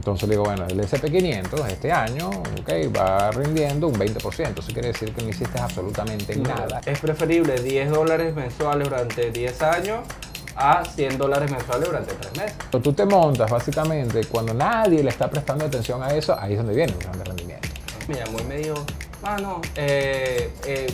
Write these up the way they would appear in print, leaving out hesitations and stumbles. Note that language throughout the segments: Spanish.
Entonces le digo, bueno, el S&P 500 este año, va rindiendo un 20%. Eso quiere decir que no hiciste absolutamente nada. Es preferible $10 mensuales durante 10 años a $100 mensuales durante 3 meses. Pero tú te montas básicamente cuando nadie le está prestando atención a eso, ahí es donde viene el gran rendimiento. Me llamó y me dijo,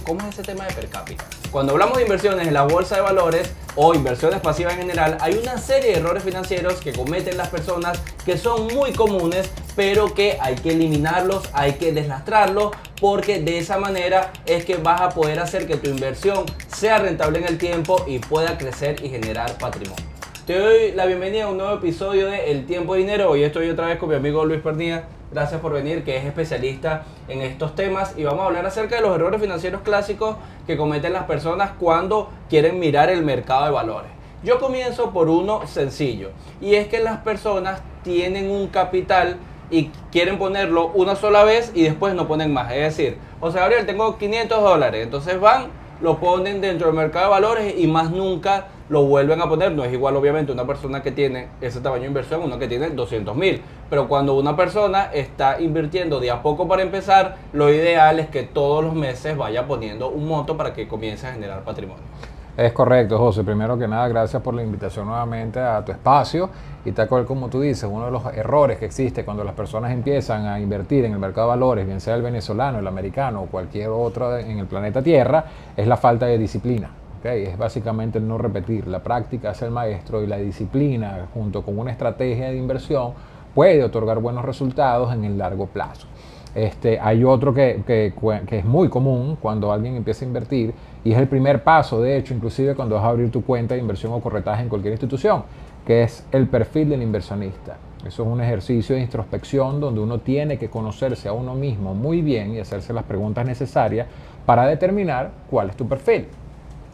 ¿cómo es ese tema de per cápita? Cuando hablamos de inversiones en la bolsa de valores o inversiones pasivas en general, hay una serie de errores financieros que cometen las personas que son muy comunes, pero que hay que eliminarlos, hay que deslastrarlos, porque de esa manera es que vas a poder hacer que tu inversión sea rentable en el tiempo y pueda crecer y generar patrimonio. Te doy la bienvenida a un nuevo episodio de El Tiempo y Dinero. Hoy estoy otra vez con mi amigo Luis Pernía. Gracias por venir, que es especialista en estos temas, y vamos a hablar acerca de los errores financieros clásicos que cometen las personas cuando quieren mirar el mercado de valores. Yo comienzo por uno sencillo, y es que las personas tienen un capital y quieren ponerlo una sola vez y después no ponen más. Es decir, José Gabriel, tengo $500, entonces van, lo ponen dentro del mercado de valores y más nunca lo vuelven a poner. No es igual, obviamente, una persona que tiene ese tamaño de inversión, uno que tiene 200.000. Pero cuando una persona está invirtiendo de a poco para empezar, lo ideal es que todos los meses vaya poniendo un monto para que comience a generar patrimonio. Es correcto, José. Primero que nada, gracias por la invitación nuevamente a tu espacio. Y tal cual como tú dices, uno de los errores que existe cuando las personas empiezan a invertir en el mercado de valores, bien sea el venezolano, el americano o cualquier otro en el planeta Tierra, es la falta de disciplina. Es básicamente el no repetir. La práctica es el maestro, y la disciplina, junto con una estrategia de inversión, puede otorgar buenos resultados en el largo plazo. Hay otro que es muy común cuando alguien empieza a invertir, y es el primer paso, de hecho, inclusive cuando vas a abrir tu cuenta de inversión o corretaje en cualquier institución, que es el perfil del inversionista. Eso es un ejercicio de introspección donde uno tiene que conocerse a uno mismo muy bien y hacerse las preguntas necesarias para determinar cuál es tu perfil.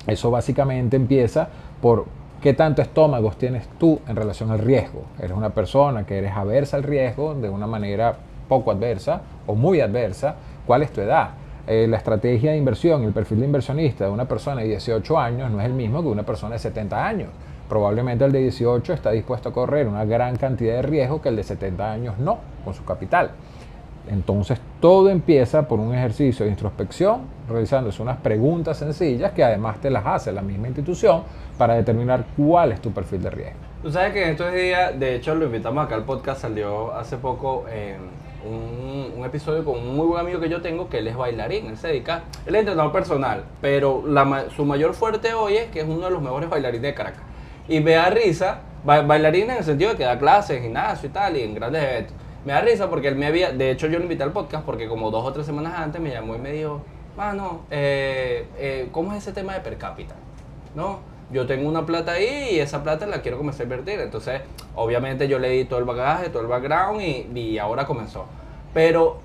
Eso básicamente empieza por qué tanto estómagos tienes tú en relación al riesgo. ¿Eres una persona que eres aversa al riesgo de una manera poco adversa o muy adversa? ¿Cuál es tu edad? La estrategia de inversión, el perfil de inversionista de una persona de 18 años no es el mismo que una persona de 70 años. Probablemente el de 18 está dispuesto a correr una gran cantidad de riesgo que el de 70 años no, con su capital. Entonces todo empieza por un ejercicio de introspección, realizándose unas preguntas sencillas que además te las hace la misma institución para determinar cuál es tu perfil de riesgo. Tú sabes que en estos días, de hecho lo invitamos acá al podcast, salió hace poco un episodio con un muy buen amigo que yo tengo, que él es bailarín, él se dedica, él es entrenador personal, pero su mayor fuerte hoy es que es uno de los mejores bailarines de Caracas. Y me da risa, bailarín en el sentido de que da clases en gimnasio y tal, y en grandes eventos. Me da risa porque él de hecho yo lo invité al podcast porque como 2 o 3 semanas antes me llamó y me dijo, ¿cómo es ese tema de per cápita? ¿No? Yo tengo una plata ahí y esa plata la quiero comenzar a invertir. Entonces, obviamente yo le di todo el bagaje, todo el background y ahora comenzó. Pero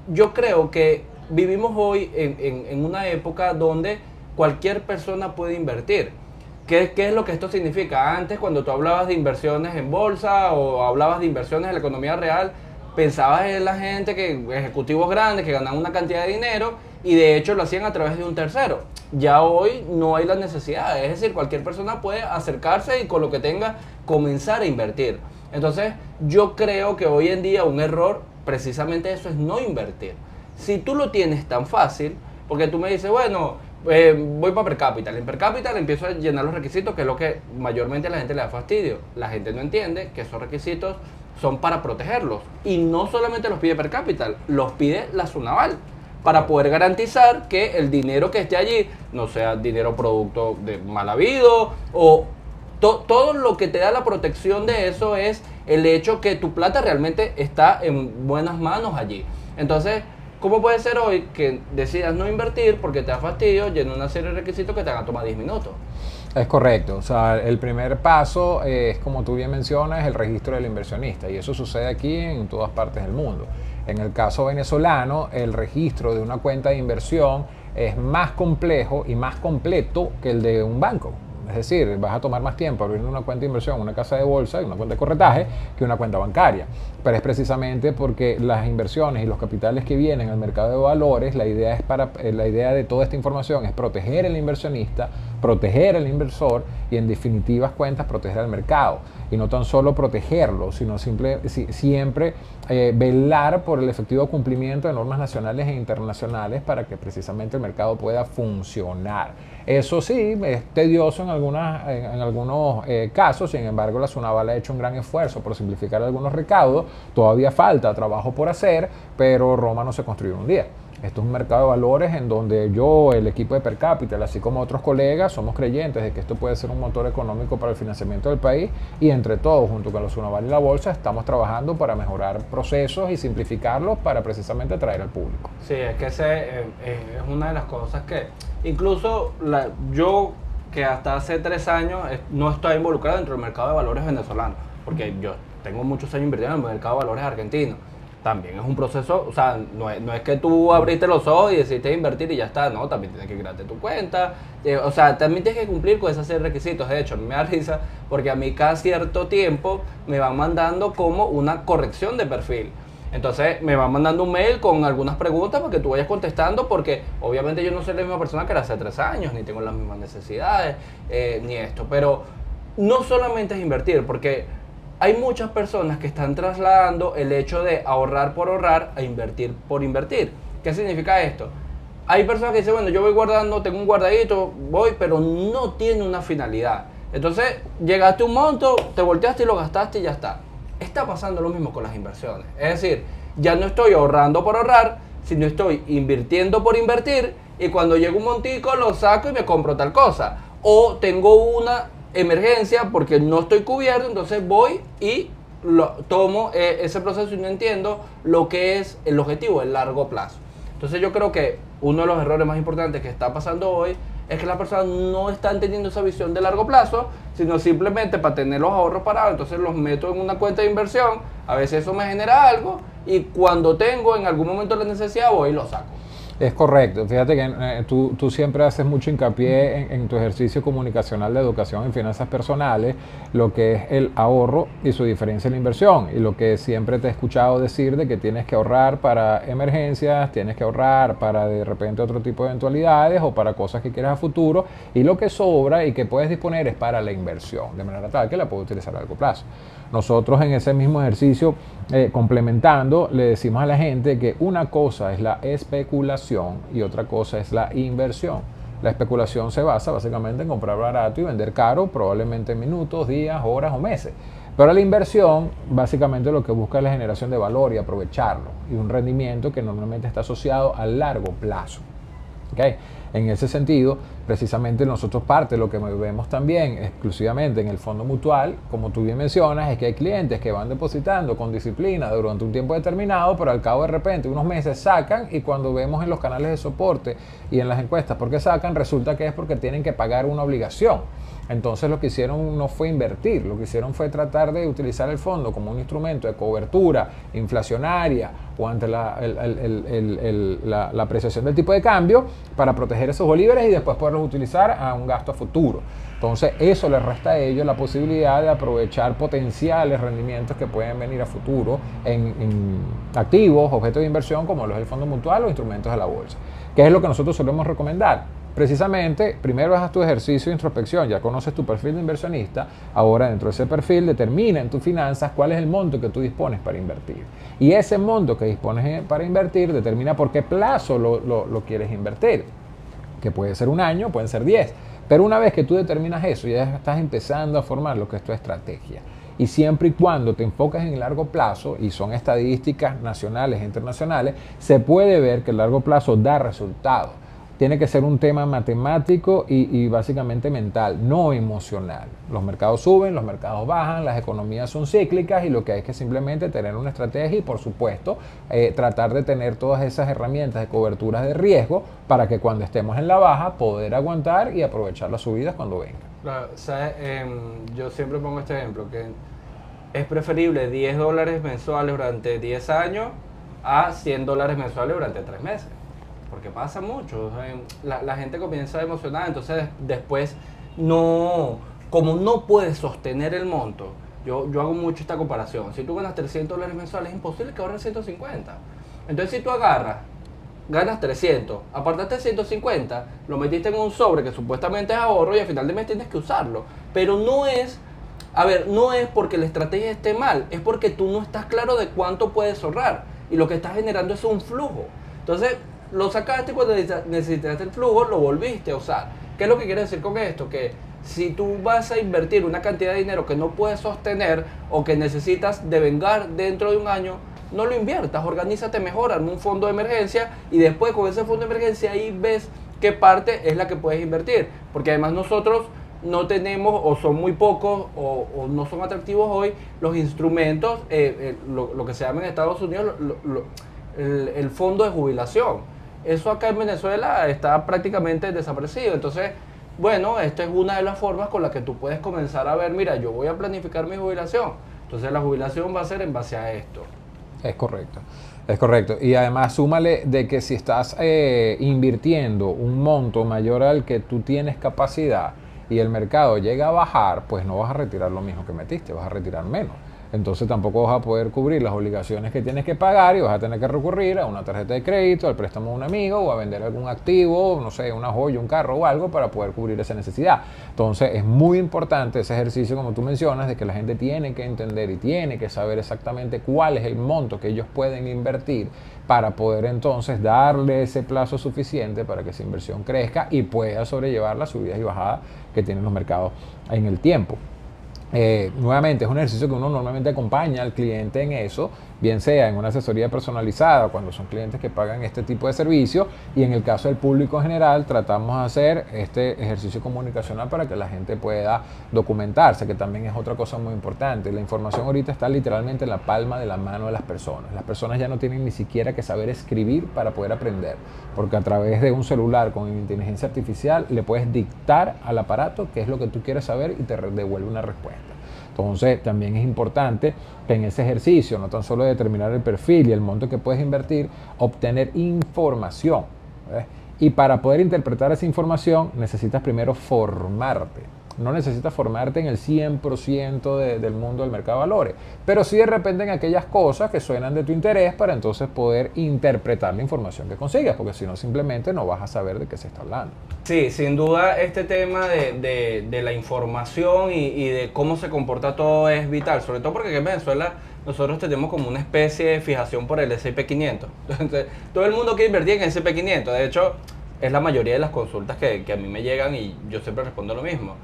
yo creo que vivimos hoy en una época donde cualquier persona puede invertir. ¿Qué es lo que esto significa? Antes, cuando tú hablabas de inversiones en bolsa o hablabas de inversiones en la economía real, pensabas en la gente, ejecutivos grandes que ganaban una cantidad de dinero y de hecho lo hacían a través de un tercero. Ya hoy no hay la necesidad, es decir, cualquier persona puede acercarse y con lo que tenga comenzar a invertir. Entonces, yo creo que hoy en día un error, precisamente eso, es no invertir. Si tú lo tienes tan fácil, porque tú me dices, bueno, voy para per cápita. En per cápita empiezo a llenar los requisitos, que es lo que mayormente a la gente le da fastidio. La gente no entiende que esos requisitos son para protegerlos. Y no solamente los pide per cápita, los pide la SUNAVAL, para poder garantizar que el dinero que esté allí no sea dinero producto de mal habido o todo lo que te da la protección de eso es el hecho que tu plata realmente está en buenas manos allí. Entonces, ¿cómo puede ser hoy que decidas no invertir porque te da fastidio llenar una serie de requisitos que te van a tomar 10 minutos? Es correcto, o sea, el primer paso es, como tú bien mencionas, el registro del inversionista, y eso sucede aquí en todas partes del mundo. En el caso venezolano, el registro de una cuenta de inversión es más complejo y más completo que el de un banco. Es decir, vas a tomar más tiempo abriendo una cuenta de inversión, una casa de bolsa y una cuenta de corretaje que una cuenta bancaria. Pero es precisamente porque las inversiones y los capitales que vienen al mercado de valores, la idea de toda esta información es proteger al inversionista proteger al inversor y en definitivas cuentas proteger al mercado. Y no tan solo protegerlo, sino siempre velar por el efectivo cumplimiento de normas nacionales e internacionales para que precisamente el mercado pueda funcionar. Eso sí, es tedioso en algunos casos, sin embargo la SUNAVAL ha hecho un gran esfuerzo por simplificar algunos recaudos, todavía falta trabajo por hacer, pero Roma no se construyó en un día. Esto es un mercado de valores en donde yo, el equipo de Per Capital, así como otros colegas, somos creyentes de que esto puede ser un motor económico para el financiamiento del país y entre todos, junto con la SUNAVAL y la Bolsa, estamos trabajando para mejorar procesos y simplificarlos para precisamente atraer al público. Sí, es que es una de las cosas que incluso yo, que hasta hace 3 años no estoy involucrado dentro del mercado de valores venezolano, porque yo tengo muchos años invirtiendo en el mercado de valores argentino. También es un proceso, o sea, no es que tú abriste los ojos y decidiste invertir y ya está, no, también tienes que crearte tu cuenta, o sea, también tienes que cumplir con esos requisitos. De hecho, a mí me da risa porque a mí cada cierto tiempo me van mandando como una corrección de perfil. Entonces me van mandando un mail con algunas preguntas para que tú vayas contestando, porque obviamente yo no soy la misma persona que era hace 3 años, ni tengo las mismas necesidades, ni esto, pero no solamente es invertir, porque hay muchas personas que están trasladando el hecho de ahorrar por ahorrar a invertir por invertir. ¿Qué significa esto? Hay personas que dicen, bueno, yo voy guardando, tengo un guardadito, voy, pero no tiene una finalidad. Entonces, llegaste a un monto, te volteaste y lo gastaste y ya está. Está pasando lo mismo con las inversiones. Es decir, ya no estoy ahorrando por ahorrar, sino estoy invirtiendo por invertir, y cuando llega un montico lo saco y me compro tal cosa. O tengo una emergencia porque no estoy cubierto, entonces voy y tomo ese proceso y no entiendo lo que es el objetivo, el largo plazo. Entonces yo creo que uno de los errores más importantes que está pasando hoy es que las personas no están teniendo esa visión de largo plazo, sino simplemente para tener los ahorros parados, entonces los meto en una cuenta de inversión, a veces eso me genera algo y cuando tengo en algún momento la necesidad voy y lo saco. Es correcto. Fíjate que tú siempre haces mucho hincapié en tu ejercicio comunicacional de educación en finanzas personales, lo que es el ahorro y su diferencia en la inversión. Y lo que siempre te he escuchado decir de que tienes que ahorrar para emergencias, tienes que ahorrar para de repente otro tipo de eventualidades o para cosas que quieras a futuro. Y lo que sobra y que puedes disponer es para la inversión, de manera tal que la puedes utilizar a largo plazo. Nosotros en ese mismo ejercicio, complementando, le decimos a la gente que una cosa es la especulación y otra cosa es la inversión. La especulación se basa básicamente en comprar barato y vender caro, probablemente en minutos, días, horas o meses. Pero la inversión básicamente lo que busca es la generación de valor y aprovecharlo, y un rendimiento que normalmente está asociado a largo plazo. ¿Okay? En ese sentido, precisamente nosotros parte de lo que vemos también exclusivamente en el fondo mutual, como tú bien mencionas, es que hay clientes que van depositando con disciplina durante un tiempo determinado, pero al cabo de repente, unos meses sacan, y cuando vemos en los canales de soporte y en las encuestas por qué sacan, resulta que es porque tienen que pagar una obligación. Entonces lo que hicieron no fue invertir, lo que hicieron fue tratar de utilizar el fondo como un instrumento de cobertura inflacionaria o ante la apreciación del tipo de cambio para proteger esos bolívares y después poderlos utilizar a un gasto a futuro. Entonces eso les resta a ellos la posibilidad de aprovechar potenciales rendimientos que pueden venir a futuro en activos, objetos de inversión como los del fondo mutual o instrumentos de la bolsa. ¿Qué es lo que nosotros solemos recomendar? Precisamente, primero haz tu ejercicio de introspección, ya conoces tu perfil de inversionista, ahora dentro de ese perfil determina en tus finanzas cuál es el monto que tú dispones para invertir. Y ese monto que dispones para invertir determina por qué plazo lo quieres invertir, que puede ser 1 año, pueden ser 10. Pero una vez que tú determinas eso, ya estás empezando a formar lo que es tu estrategia. Y siempre y cuando te enfocas en el largo plazo, y son estadísticas nacionales e internacionales, se puede ver que el largo plazo da resultados. Tiene que ser un tema matemático y básicamente mental, no emocional. Los mercados suben, los mercados bajan, las economías son cíclicas y lo que hay es que simplemente tener una estrategia y, por supuesto, tratar de tener todas esas herramientas de coberturas de riesgo para que cuando estemos en la baja poder aguantar y aprovechar las subidas cuando vengan. Claro, ¿sabes? Yo siempre pongo este ejemplo, que es preferible $10 mensuales durante 10 años a $100 mensuales durante 3 meses. Porque pasa mucho, o sea, la gente comienza emocionada, entonces después como no puedes sostener el monto, yo hago mucho esta comparación. Si tú ganas $300 mensuales, es imposible que ahorres 150. Entonces si tú agarras ganas 300, apartaste 150, lo metiste en un sobre que supuestamente es ahorro y al final de mes tienes que usarlo. Pero no es, a ver, no es porque la estrategia esté mal, es porque tú no estás claro de cuánto puedes ahorrar y lo que estás generando es un flujo. Entonces, lo sacaste cuando necesitaste el flujo, lo volviste a usar. ¿Qué es lo que quiere decir con esto? Que si tú vas a invertir una cantidad de dinero que no puedes sostener o que necesitas devengar dentro de un año, no lo inviertas, organízate mejor, arma un fondo de emergencia y después con ese fondo de emergencia ahí ves qué parte es la que puedes invertir. Porque además nosotros no tenemos o son muy pocos o no son atractivos hoy los instrumentos, lo que se llama en Estados Unidos el fondo de jubilación. Eso acá en Venezuela está prácticamente desaparecido. Entonces, bueno, esta es una de las formas con las que tú puedes comenzar a ver, mira, yo voy a planificar mi jubilación. Entonces la jubilación va a ser en base a esto. Es correcto, es correcto. Y además súmale de que si estás invirtiendo un monto mayor al que tú tienes capacidad y el mercado llega a bajar, pues no vas a retirar lo mismo que metiste, vas a retirar menos. Entonces tampoco vas a poder cubrir las obligaciones que tienes que pagar y vas a tener que recurrir a una tarjeta de crédito, al préstamo de un amigo o a vender algún activo, no sé, una joya, un carro o algo para poder cubrir esa necesidad. Entonces es muy importante ese ejercicio, como tú mencionas, de que la gente tiene que entender y tiene que saber exactamente cuál es el monto que ellos pueden invertir para poder entonces darle ese plazo suficiente para que esa inversión crezca y pueda sobrellevar las subidas y bajadas que tienen los mercados en el tiempo. Nuevamente es un ejercicio que uno normalmente acompaña al cliente en eso, bien sea en una asesoría personalizada cuando son clientes que pagan este tipo de servicio, y en el caso del público en general tratamos de hacer este ejercicio comunicacional para que la gente pueda documentarse, que también es otra cosa muy importante. La información ahorita está literalmente en la palma de la mano de las personas ya no tienen ni siquiera que saber escribir para poder aprender, porque a través de un celular con inteligencia artificial le puedes dictar al aparato qué es lo que tú quieres saber y te devuelve una respuesta. Entonces también es importante que en ese ejercicio, no tan solo determinar el perfil y el monto que puedes invertir, obtener información, ¿ves? Y para poder interpretar esa información necesitas primero formarte. No necesitas formarte en el 100% del mundo del mercado de valores, pero sí de repente en aquellas cosas que suenan de tu interés para entonces poder interpretar la información que consigas, porque si no simplemente no vas a saber de qué se está hablando. Sí, sin duda este tema de la información y de cómo se comporta todo es vital, sobre todo porque aquí en Venezuela nosotros tenemos como una especie de fijación por el S&P 500. Entonces, todo el mundo quiere invertir en S&P 500, de hecho es la mayoría de las consultas que a mí me llegan y yo siempre respondo lo mismo.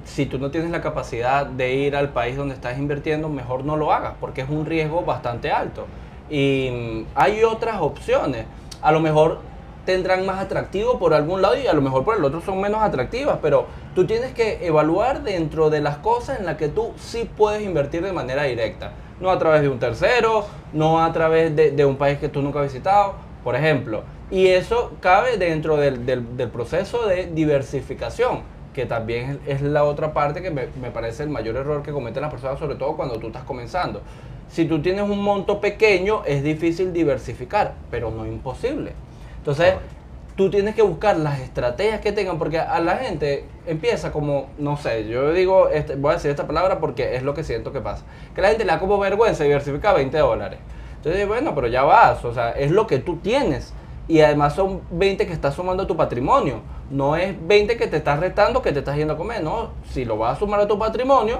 Si tú no tienes la capacidad de ir al país donde estás invirtiendo, mejor no lo hagas, porque es un riesgo bastante alto. Y hay otras opciones. A lo mejor tendrán más atractivo por algún lado y a lo mejor por el otro son menos atractivas, pero tú tienes que evaluar dentro de las cosas en las que tú sí puedes invertir de manera directa. No a través de un tercero, no a través de un país que tú nunca has visitado, por ejemplo. Y eso cabe dentro del proceso de diversificación, que también es la otra parte que me parece el mayor error que cometen las personas, sobre todo cuando tú estás comenzando. Si tú tienes un monto pequeño, es difícil diversificar, pero no imposible. Entonces, tú tienes que buscar las estrategias que tengan, porque a la gente empieza como, no sé, yo digo, voy a decir esta palabra porque es lo que siento que pasa, que la gente le da como vergüenza diversificar $20. Entonces, bueno, pero ya vas, o sea, es lo que tú tienes. Y además son 20 que estás sumando a tu patrimonio. No es 20 que te estás restando, que te estás yendo a comer. No, si lo vas a sumar a tu patrimonio,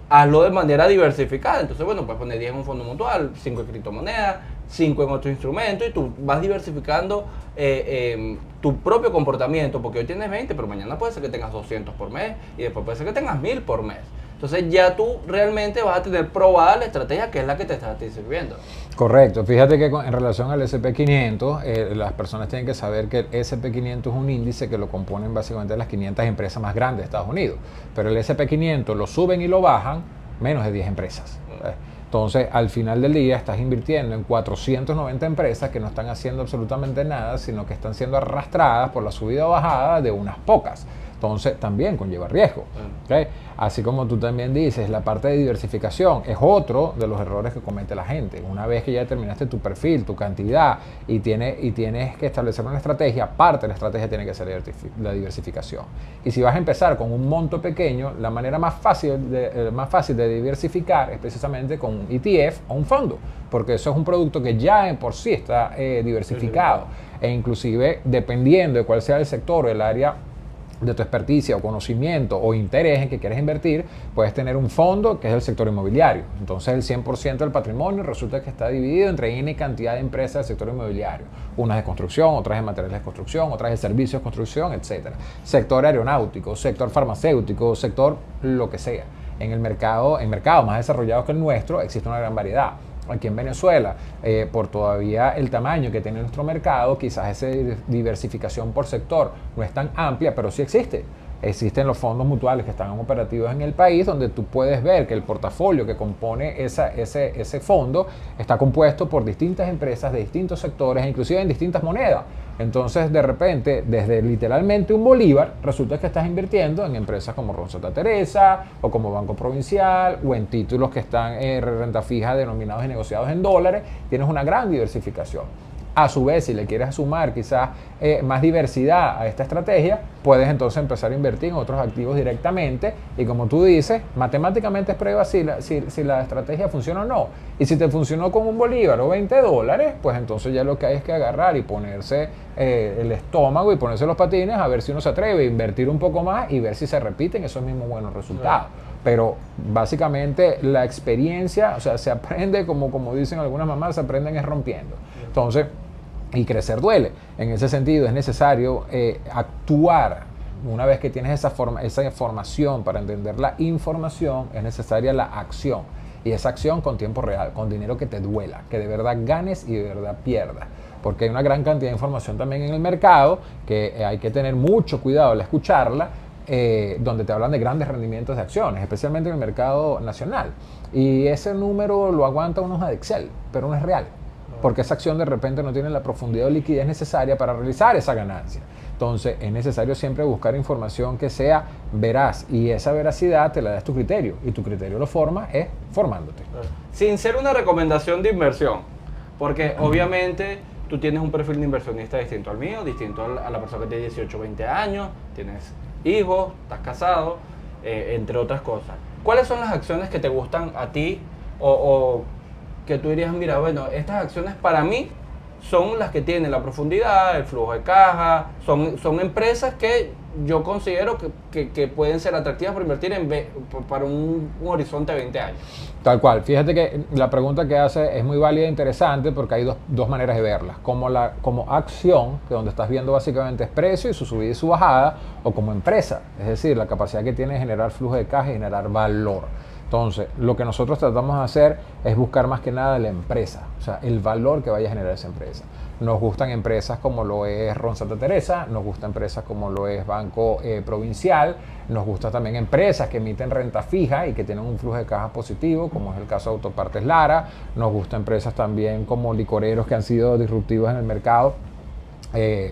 hazlo de manera diversificada. Entonces, bueno, puedes poner 10 en un fondo mutual, 5 en criptomonedas, 5 en otro instrumento y tú vas diversificando tu propio comportamiento. Porque hoy tienes 20, pero mañana puede ser que tengas 200 por mes y después puede ser que tengas 1000 por mes. Entonces ya tú realmente vas a tener probada la estrategia que es la que te está sirviendo. Correcto. Fíjate que en relación al S&P 500, las personas tienen que saber que el S&P 500 es un índice que lo componen básicamente las 500 empresas más grandes de Estados Unidos. Pero el S&P 500 lo suben y lo bajan menos de 10 empresas. Entonces, al final del día estás invirtiendo en 490 empresas que no están haciendo absolutamente nada, sino que están siendo arrastradas por la subida o bajada de unas pocas. Entonces también conlleva riesgo. Bueno. ¿Ok? Así como tú también dices, la parte de diversificación es otro de los errores que comete la gente. Una vez que ya determinaste tu perfil, tu cantidad y tienes que establecer una estrategia, parte de la estrategia tiene que ser la diversificación. Y si vas a empezar con un monto pequeño, la manera más fácil de diversificar es precisamente con un ETF o un fondo, porque eso es un producto que ya en por sí está diversificado. E inclusive, dependiendo de cuál sea el sector o el área de tu experticia o conocimiento o interés en que quieres invertir, puedes tener un fondo que es el sector inmobiliario. Entonces el 100% del patrimonio resulta que está dividido entre N cantidad de empresas del sector inmobiliario. Unas de construcción, otras de materiales de construcción, otras de servicios de construcción, etc. Sector aeronáutico, sector farmacéutico, sector lo que sea. En mercados más desarrollados que el nuestro existe una gran variedad. Aquí en Venezuela, por todavía el tamaño que tiene nuestro mercado, quizás esa diversificación por sector no es tan amplia, pero sí existe. Existen los fondos mutuales que están operativos en el país, donde tú puedes ver que el portafolio que compone ese fondo está compuesto por distintas empresas de distintos sectores, inclusive en distintas monedas. Entonces, de repente, desde literalmente un bolívar, resulta que estás invirtiendo en empresas como Santa Teresa o como Banco Provincial o en títulos que están en renta fija denominados y negociados en dólares. Tienes una gran diversificación. A su vez, si le quieres sumar quizás más diversidad a esta estrategia, puedes entonces empezar a invertir en otros activos directamente y, como tú dices, matemáticamente es prueba si la estrategia funciona o no. Y si te funcionó con un bolívar o $20, pues entonces ya lo que hay es que agarrar y ponerse el estómago y ponerse los patines a ver si uno se atreve a invertir un poco más y ver si se repiten esos mismos buenos resultados. Pero básicamente la experiencia, o sea, se aprende, como dicen algunas mamás, se aprenden es rompiendo. Entonces, y crecer duele. En ese sentido es necesario actuar. Una vez que tienes esa información para entender la información, es necesaria la acción. Y esa acción con tiempo real, con dinero que te duela, que de verdad ganes y de verdad pierdas. Porque hay una gran cantidad de información también en el mercado que hay que tener mucho cuidado al escucharla, donde te hablan de grandes rendimientos de acciones, especialmente en el mercado nacional. Y ese número lo aguanta una hoja de Excel, pero no es real. Porque esa acción de repente no tiene la profundidad o liquidez necesaria para realizar esa ganancia. Entonces es necesario siempre buscar información que sea veraz y esa veracidad te la das tu criterio y tu criterio lo forma es formándote. Sin ser una recomendación de inversión, porque obviamente tú tienes un perfil de inversionista distinto al mío, distinto a la persona que tiene 18 o 20 años, tienes hijos, estás casado, entre otras cosas. ¿Cuáles son las acciones que te gustan a ti o que tú dirías, mira, bueno, estas acciones para mí son las que tienen la profundidad, el flujo de caja, son empresas que yo considero que pueden ser atractivas para invertir para un horizonte de 20 años? Tal cual. Fíjate que la pregunta que hace es muy válida e interesante porque hay dos maneras de verlas. Como acción, que donde estás viendo básicamente es precio y su subida y su bajada, o como empresa, es decir, la capacidad que tiene de generar flujo de caja y generar valor. Entonces, lo que nosotros tratamos de hacer es buscar más que nada la empresa, o sea, el valor que vaya a generar esa empresa. Nos gustan empresas como lo es Santa Teresa, nos gustan empresas como lo es Banco Provincial, nos gustan también empresas que emiten renta fija y que tienen un flujo de caja positivo, como es el caso de Autopartes Lara, nos gustan empresas también como licoreros que han sido disruptivos en el mercado,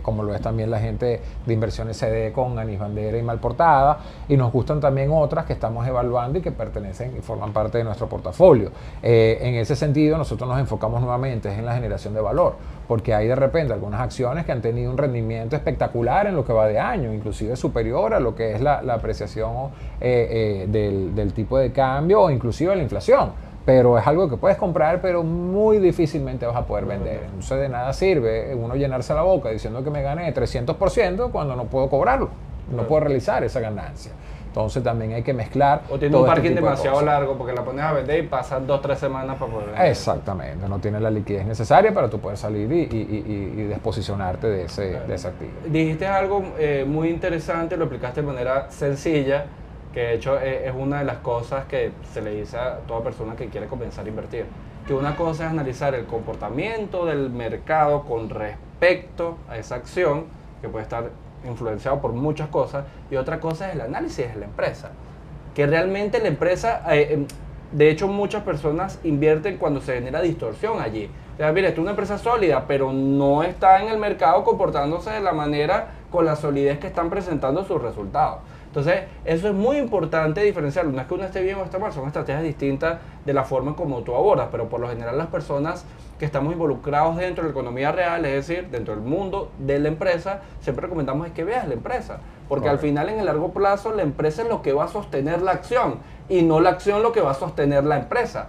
como lo es también la gente de Inversiones CD con Anís Bandera y Malportada, y nos gustan también otras que estamos evaluando y que pertenecen y forman parte de nuestro portafolio. En ese sentido, nosotros nos enfocamos nuevamente en la generación de valor, porque hay de repente algunas acciones que han tenido un rendimiento espectacular en lo que va de año, inclusive superior a lo que es la apreciación del tipo de cambio o inclusive la inflación. Pero es algo que puedes comprar, pero muy difícilmente vas a poder vender. Entonces de nada sirve uno llenarse la boca diciendo que me gané 300% cuando no puedo cobrarlo, no puedo realizar esa ganancia. Entonces también hay que mezclar. O tiene un parking demasiado largo porque la pones a vender y pasan 2 o 3 semanas para poder vender. Exactamente, no tiene la liquidez necesaria para tú poder salir y desposicionarte de ese activo. Dijiste algo muy interesante, lo explicaste de manera sencilla, que de hecho es una de las cosas que se le dice a toda persona que quiere comenzar a invertir. Que una cosa es analizar el comportamiento del mercado con respecto a esa acción, que puede estar influenciado por muchas cosas, y otra cosa es el análisis de la empresa. Que realmente la empresa, de hecho muchas personas invierten cuando se genera distorsión allí. O sea, mire, esto es una empresa sólida, pero no está en el mercado comportándose de la manera con la solidez que están presentando sus resultados. Entonces, eso es muy importante diferenciarlo. No es que uno esté bien o esté mal, son estrategias distintas de la forma como tú abordas, pero por lo general las personas que estamos involucrados dentro de la economía real, es decir, dentro del mundo de la empresa, siempre recomendamos es que veas la empresa, porque al final en el largo plazo la empresa es lo que va a sostener la acción y no la acción lo que va a sostener la empresa.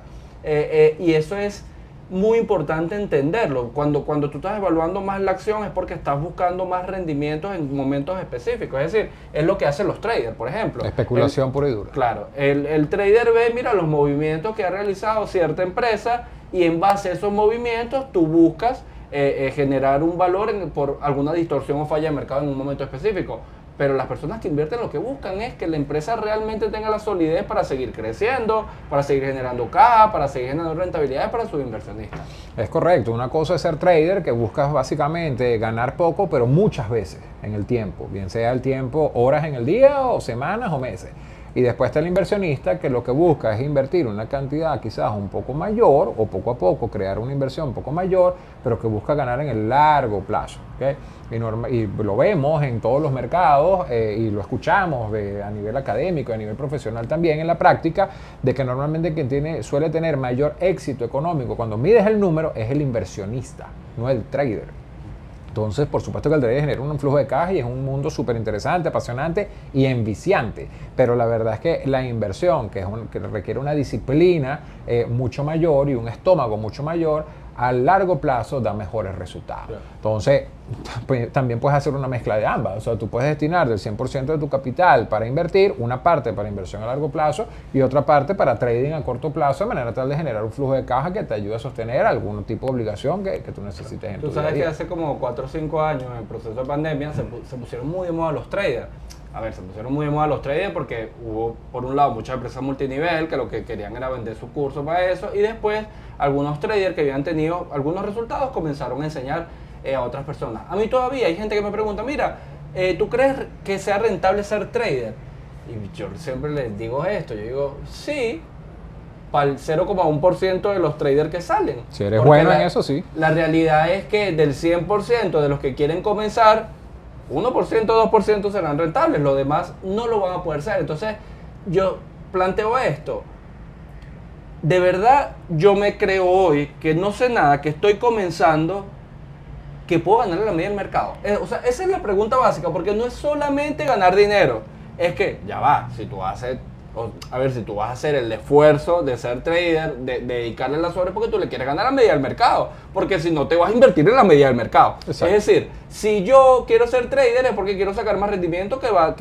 Y eso es muy importante entenderlo. Cuando tú estás evaluando más la acción es porque estás buscando más rendimientos en momentos específicos. Es decir, es lo que hacen los traders, por ejemplo. Especulación pura y dura. Claro, el trader ve, mira, los movimientos que ha realizado cierta empresa y en base a esos movimientos tú buscas generar un valor por alguna distorsión o falla de mercado en un momento específico. Pero las personas que invierten lo que buscan es que la empresa realmente tenga la solidez para seguir creciendo, para seguir generando caja, para seguir generando rentabilidades para sus inversionistas. Es correcto. Una cosa es ser trader, que buscas básicamente ganar poco, pero muchas veces en el tiempo. Bien sea el tiempo, horas en el día, o semanas o meses. Y después está el inversionista, que lo que busca es invertir una cantidad quizás un poco mayor, o poco a poco crear una inversión un poco mayor, pero que busca ganar en el largo plazo. ¿Okay? Y lo vemos en todos los mercados y lo escuchamos a nivel académico, a nivel profesional también en la práctica, de que normalmente quien suele tener mayor éxito económico cuando mides el número es el inversionista, no el trader. Entonces, por supuesto que el trading genera un flujo de caja y es un mundo súper interesante, apasionante y enviciante. Pero la verdad es que la inversión, que requiere una disciplina mucho mayor y un estómago mucho mayor, a largo plazo da mejores resultados. Claro. Entonces, también puedes hacer una mezcla de ambas. O sea, tú puedes destinar del 100% de tu capital para invertir, una parte para inversión a largo plazo y otra parte para trading a corto plazo, de manera tal de generar un flujo de caja que te ayude a sostener algún tipo de obligación que tú necesites en tu vida. Tú sabes que hace como 4 o 5 años, en el proceso de pandemia, se pusieron muy de moda los traders. A ver, se pusieron muy de moda los traders porque hubo, por un lado, muchas empresas multinivel que lo que querían era vender su curso para eso, y después algunos traders que habían tenido algunos resultados comenzaron a enseñar a otras personas. A mí todavía hay gente que me pregunta, mira, ¿tú crees que sea rentable ser trader? Y yo siempre les digo esto, yo digo, sí, para el 0,1% de los traders que salen. Si eres bueno en eso, sí. La realidad es que del 100% de los que quieren comenzar, 1%, 2% serán rentables, los demás no lo van a poder ser. Entonces, yo planteo esto. De verdad, yo me creo hoy que no sé nada, que estoy comenzando, que puedo ganarle la media del mercado. O sea, esa es la pregunta básica, porque no es solamente ganar dinero. Es que, ya va, si tú vas a hacer el esfuerzo de ser trader, de dedicarle las horas porque tú le quieres ganar la media del mercado, porque si no te vas a invertir en la media del mercado. Exacto. Es decir, si yo quiero ser trader es porque quiero sacar más rendimiento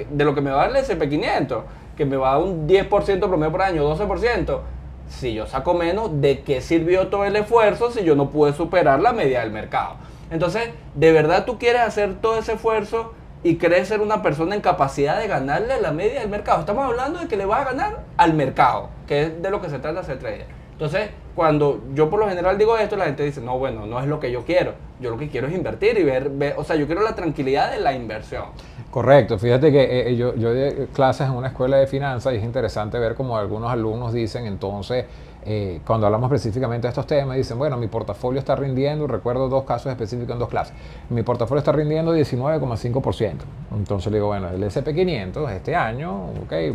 de lo que me va a dar el S&P 500, que me va a dar un 10% promedio por año, 12%. Si yo saco menos, ¿de qué sirvió todo el esfuerzo si yo no pude superar la media del mercado? Entonces, ¿de verdad tú quieres hacer todo ese esfuerzo y crees ser una persona en capacidad de ganarle a la media del mercado? Estamos hablando de que le vas a ganar al mercado, que es de lo que se trata ser trader. Entonces, cuando yo por lo general digo esto, la gente dice, no, bueno, no es lo que yo quiero. Yo lo que quiero es invertir y ver, o sea, yo quiero la tranquilidad de la inversión. Correcto. Fíjate que yo doy clases en una escuela de finanzas y es interesante ver cómo algunos alumnos dicen, entonces, cuando hablamos específicamente de estos temas, dicen, bueno, mi portafolio está rindiendo, recuerdo 2 casos específicos en 2 clases, mi portafolio está rindiendo 19,5%. Entonces le digo, bueno, el S&P 500 este año,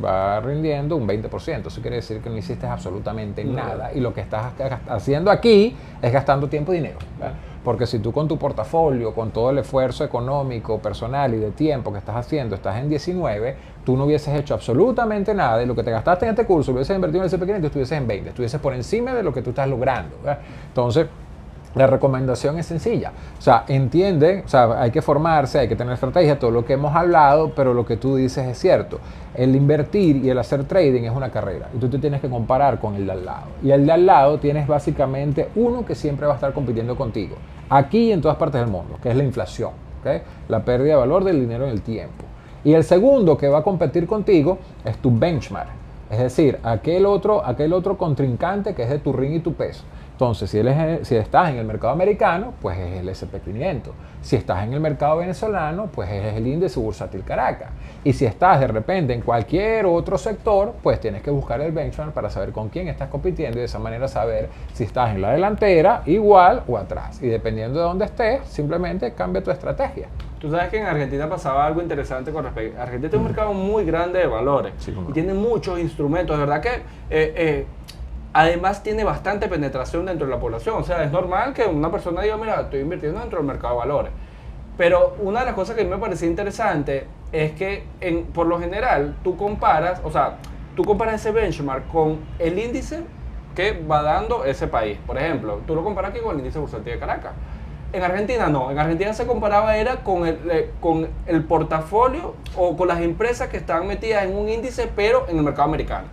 va rindiendo un 20%. Eso quiere decir que no hiciste absolutamente nada y lo que estás haciendo aquí es gastando tiempo y dinero, ¿verdad? Porque si tú con tu portafolio, con todo el esfuerzo económico, personal y de tiempo que estás haciendo, estás en 19, tú no hubieses hecho absolutamente nada y lo que te gastaste en este curso, lo hubieses invertido en el S&P 500, estuvieses en 20, estuvieses por encima de lo que tú estás logrando, ¿verdad? Entonces, la recomendación es sencilla. O sea, entiende, o sea, hay que formarse, hay que tener estrategia, todo lo que hemos hablado, pero lo que tú dices es cierto. El invertir y el hacer trading es una carrera y tú te tienes que comparar con el de al lado. Y el de al lado tienes básicamente uno que siempre va a estar compitiendo contigo, aquí y en todas partes del mundo, que es la inflación, ¿okay? La pérdida de valor del dinero en el tiempo. Y el segundo que va a competir contigo es tu benchmark, es decir, aquel otro contrincante que es de tu ring y tu peso. Entonces, si estás en el mercado americano, pues es el SP500. Si estás en el mercado venezolano, pues es el índice bursátil Caracas. Y si estás de repente en cualquier otro sector, pues tienes que buscar el benchmark para saber con quién estás compitiendo y de esa manera saber si estás en la delantera, igual o atrás. Y dependiendo de dónde estés, simplemente cambia tu estrategia. Tú sabes que en Argentina pasaba algo interesante con respecto. Argentina tiene un mercado muy grande de valores Sí, y tiene muchos instrumentos. De verdad que además tiene bastante penetración dentro de la población. O sea, es normal que una persona diga, mira, estoy invirtiendo dentro del mercado de valores. Pero una de las cosas que a mí me parecía interesante es que por lo general tú comparas ese benchmark con el índice que va dando ese país. Por ejemplo, tú lo comparas aquí con el índice bursátil de Caracas. En Argentina no, en Argentina se comparaba era con el portafolio o con las empresas que estaban metidas en un índice pero en el mercado americano.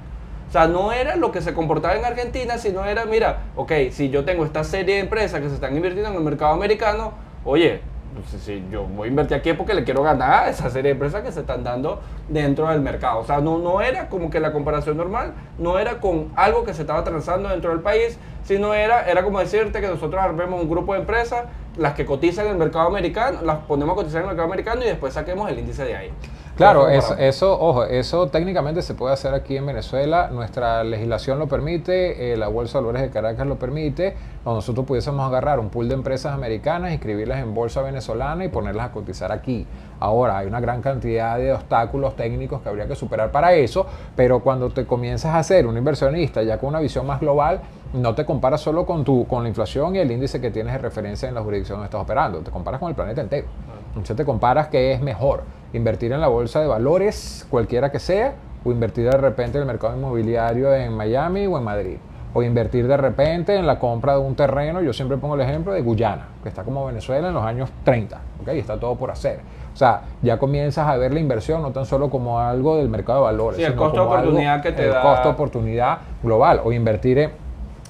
O sea, no era lo que se comportaba en Argentina, sino era, mira, ok, si yo tengo esta serie de empresas que se están invirtiendo en el mercado americano, oye, si yo voy a invertir aquí es porque le quiero ganar a esa serie de empresas que se están dando dentro del mercado. O sea, no era como que la comparación normal, no era con algo que se estaba transando dentro del país, sino era como decirte que nosotros armemos un grupo de empresas, las que cotizan en el mercado americano, las ponemos a cotizar en el mercado americano y después saquemos el índice de ahí. Claro, eso técnicamente se puede hacer aquí en Venezuela. Nuestra legislación lo permite, la Bolsa de Valores de Caracas lo permite. O nosotros pudiésemos agarrar un pool de empresas americanas, inscribirlas en bolsa venezolana y ponerlas a cotizar aquí. Ahora, hay una gran cantidad de obstáculos técnicos que habría que superar para eso, pero cuando te comienzas a ser un inversionista ya con una visión más global, no te comparas solo con la inflación y el índice que tienes de referencia en la jurisdicción donde estás operando, te comparas con el planeta entero. Entonces te comparas qué es mejor, invertir en la bolsa de valores, cualquiera que sea, o invertir de repente en el mercado inmobiliario en Miami o en Madrid, o invertir de repente en la compra de un terreno. Yo siempre pongo el ejemplo de Guyana, que está como Venezuela en los años 30, ¿okay? Y está todo por hacer. O sea, ya comienzas a ver la inversión no tan solo como algo del mercado de valores, sí, el sino costo de como oportunidad que te da. el costo de oportunidad global, o invertir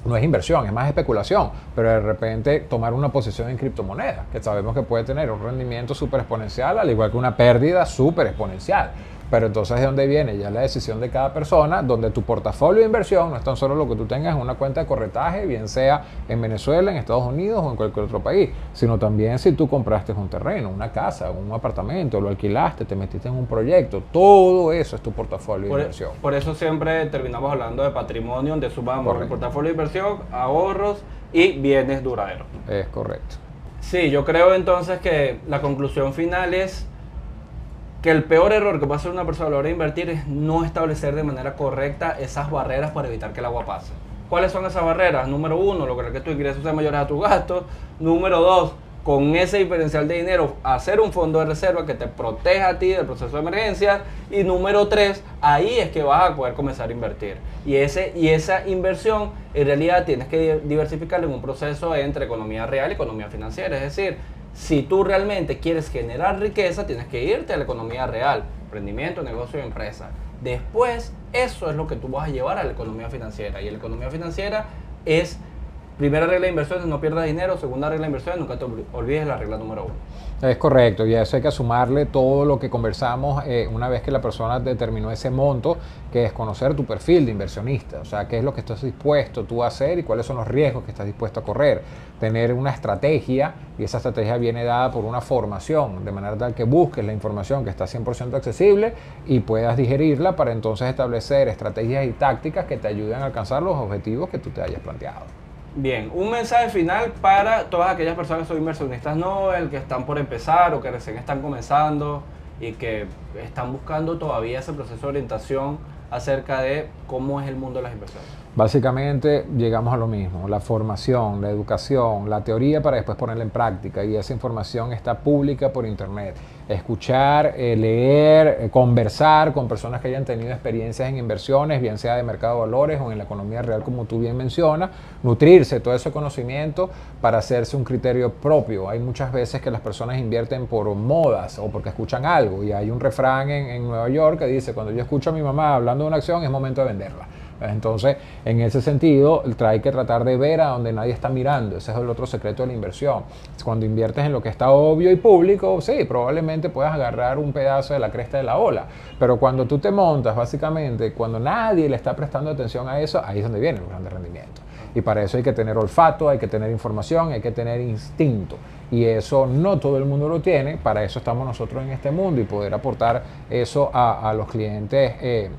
no es inversión, es más especulación, pero de repente tomar una posición en criptomonedas, que sabemos que puede tener un rendimiento súper exponencial, al igual que una pérdida súper exponencial. Pero entonces, ¿de dónde viene? Ya la decisión de cada persona, donde tu portafolio de inversión no es tan solo lo que tú tengas en una cuenta de corretaje, bien sea en Venezuela, en Estados Unidos o en cualquier otro país, sino también si tú compraste un terreno, una casa, un apartamento, lo alquilaste, te metiste en un proyecto, todo eso es tu portafolio de inversión. Por eso siempre terminamos hablando de patrimonio, donde sumamos el portafolio de inversión, ahorros y bienes duraderos. Es correcto. Sí, yo creo entonces que la conclusión final es que el peor error que puede hacer una persona a la hora de invertir es no establecer de manera correcta esas barreras para evitar que el agua pase. ¿Cuáles son esas barreras? Número 1, lograr que tus ingresos sean mayores a tus gastos. Número 2, con ese diferencial de dinero, hacer un fondo de reserva que te proteja a ti del proceso de emergencia. Y número 3, ahí es que vas a poder comenzar a invertir. Y esa inversión, en realidad, tienes que diversificarla en un proceso entre economía real y economía financiera. Es decir, si tú realmente quieres generar riqueza, tienes que irte a la economía real, emprendimiento, negocio y empresa. Después, eso es lo que tú vas a llevar a la economía financiera. Y la economía financiera es, primera regla de inversiones, no pierdas dinero. Segunda regla de inversiones, nunca te olvides la regla número 1. Es correcto, y a eso hay que sumarle todo lo que conversamos una vez que la persona determinó ese monto, que es conocer tu perfil de inversionista, o sea, qué es lo que estás dispuesto tú a hacer y cuáles son los riesgos que estás dispuesto a correr. Tener una estrategia, y esa estrategia viene dada por una formación, de manera tal que busques la información que está 100% accesible y puedas digerirla para entonces establecer estrategias y tácticas que te ayuden a alcanzar los objetivos que tú te hayas planteado. Bien, un mensaje final para todas aquellas personas que son inversionistas Nobel, que están por empezar o que recién están comenzando y que están buscando todavía ese proceso de orientación acerca de cómo es el mundo de las inversiones. Básicamente llegamos a lo mismo, la formación, la educación, la teoría para después ponerla en práctica, y esa información está pública por internet. Escuchar, leer, conversar con personas que hayan tenido experiencias en inversiones, bien sea de mercado de valores o en la economía real como tú bien mencionas, nutrirse todo ese conocimiento para hacerse un criterio propio. Hay muchas veces que las personas invierten por modas o porque escuchan algo, y hay un refrán en Nueva York que dice: cuando yo escucho a mi mamá hablando de una acción es momento de venderla. Entonces, en ese sentido, hay que tratar de ver a donde nadie está mirando. Ese es el otro secreto de la inversión. Cuando inviertes en lo que está obvio y público, sí, probablemente puedas agarrar un pedazo de la cresta de la ola. Pero cuando tú te montas, básicamente, cuando nadie le está prestando atención a eso, ahí es donde viene el gran rendimiento. Y para eso hay que tener olfato, hay que tener información, hay que tener instinto. Y eso no todo el mundo lo tiene, para eso estamos nosotros en este mundo y poder aportar eso a los clientes que,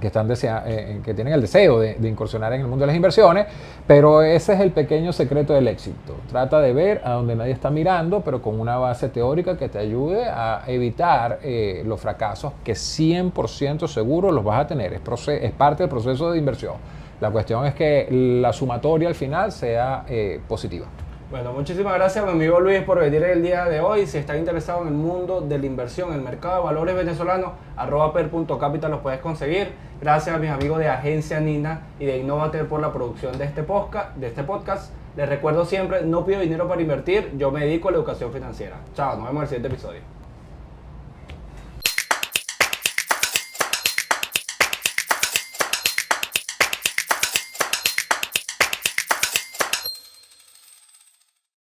que tienen el deseo de incursionar en el mundo de las inversiones, pero ese es el pequeño secreto del éxito. Trata de ver a donde nadie está mirando, pero con una base teórica que te ayude a evitar los fracasos que 100% seguro los vas a tener. Es parte del proceso de inversión. La cuestión es que la sumatoria al final sea positiva. Bueno, muchísimas gracias mi amigo Luis por venir el día de hoy. Si estás interesado en el mundo de la inversión, en el mercado de valores venezolanos, @per.capital los puedes conseguir. Gracias a mis amigos de Agencia Nina y de Innovatel por la producción de este podcast. Les recuerdo siempre, no pido dinero para invertir, yo me dedico a la educación financiera. Chao, nos vemos en el siguiente episodio.